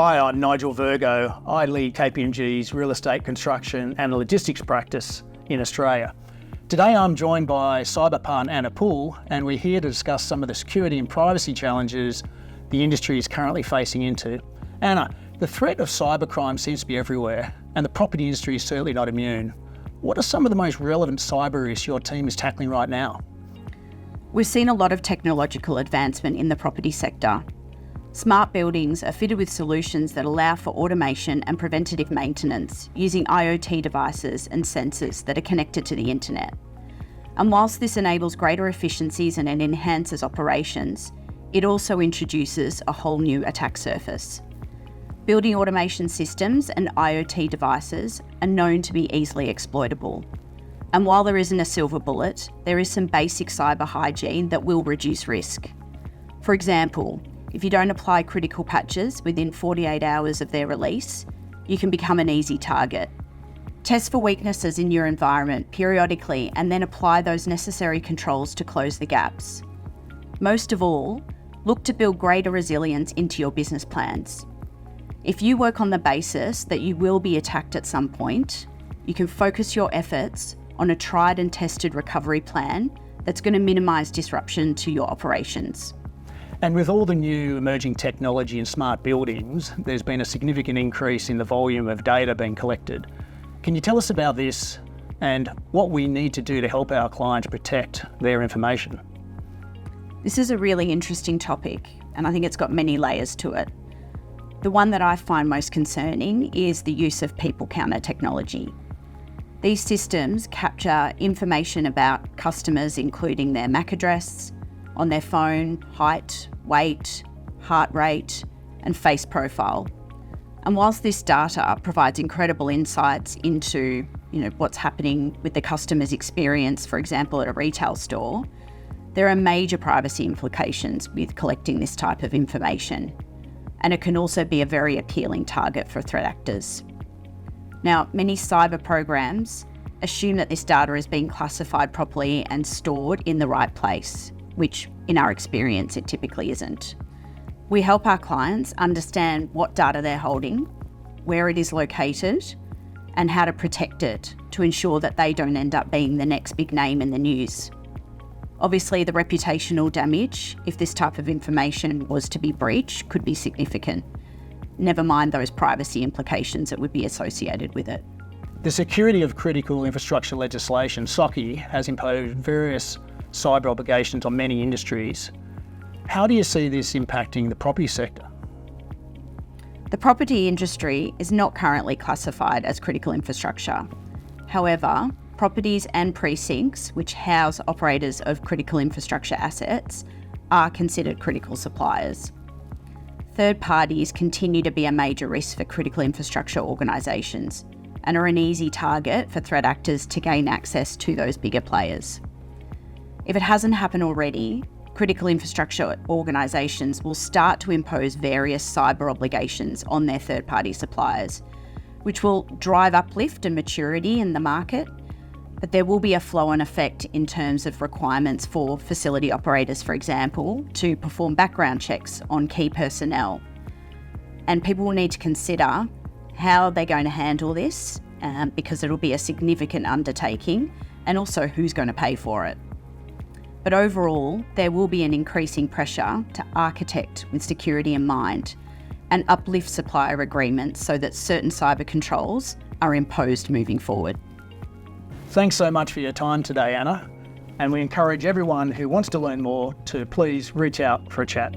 Hi, I'm Nigel Virgo. I lead KPMG's real estate construction and logistics practice in Australia. Today I'm joined by cyber partner Poole, and we're here to discuss some of the security and privacy challenges the industry is currently facing into. Anna, the threat of cybercrime seems to be everywhere, and the property industry is certainly not immune. What are some of the most relevant cyber risks your team is tackling right now? We've seen a lot of technological advancement in the property sector. Smart buildings are fitted with solutions that allow for automation and preventative maintenance using IoT devices and sensors that are connected to the internet. And whilst this enables greater efficiencies and it enhances operations, it also introduces a whole new attack surface. Building automation systems and IoT devices are known to be easily exploitable. And while there isn't a silver bullet, there is some basic cyber hygiene that will reduce risk. For example, if you don't apply critical patches within 48 hours of their release, you can become an easy target. Test for weaknesses in your environment periodically and then apply those necessary controls to close the gaps. Most of all, look to build greater resilience into your business plans. If you work on the basis that you will be attacked at some point, you can focus your efforts on a tried and tested recovery plan that's going to minimise disruption to your operations. And with all the new emerging technology in smart buildings, there's been a significant increase in the volume of data being collected. Can you tell us about this and what we need to do to help our clients protect their information? This is a really interesting topic, and I think it's got many layers to it. The one that I find most concerning is the use of people counter technology. These systems capture information about customers, including their MAC address, on their phone, height, weight, heart rate, and face profile. And whilst this data provides incredible insights into, what's happening with the customer's experience, for example, at a retail store, there are major privacy implications with collecting this type of information. And it can also be a very appealing target for threat actors. Now, many cyber programs assume that this data is being classified properly and stored in the right place, which in our experience, it typically isn't. We help our clients understand what data they're holding, where it is located, and how to protect it to ensure that they don't end up being the next big name in the news. Obviously, the reputational damage, if this type of information was to be breached, could be significant. Never mind those privacy implications that would be associated with it. The Security of Critical Infrastructure legislation, SOCI, has imposed various cyber obligations on many industries. How do you see this impacting the property sector? The property industry is not currently classified as critical infrastructure. However, properties and precincts which house operators of critical infrastructure assets are considered critical suppliers. Third parties continue to be a major risk for critical infrastructure organisations and are an easy target for threat actors to gain access to those bigger players. If it hasn't happened already, critical infrastructure organisations will start to impose various cyber obligations on their third-party suppliers, which will drive uplift and maturity in the market, but there will be a flow-on effect in terms of requirements for facility operators, for example, to perform background checks on key personnel. And people will need to consider how they're going to handle this, because it'll be a significant undertaking, and also who's going to pay for it. But overall, there will be an increasing pressure to architect with security in mind and uplift supplier agreements so that certain cyber controls are imposed moving forward. Thanks so much for your time today, Anna. And we encourage everyone who wants to learn more to please reach out for a chat.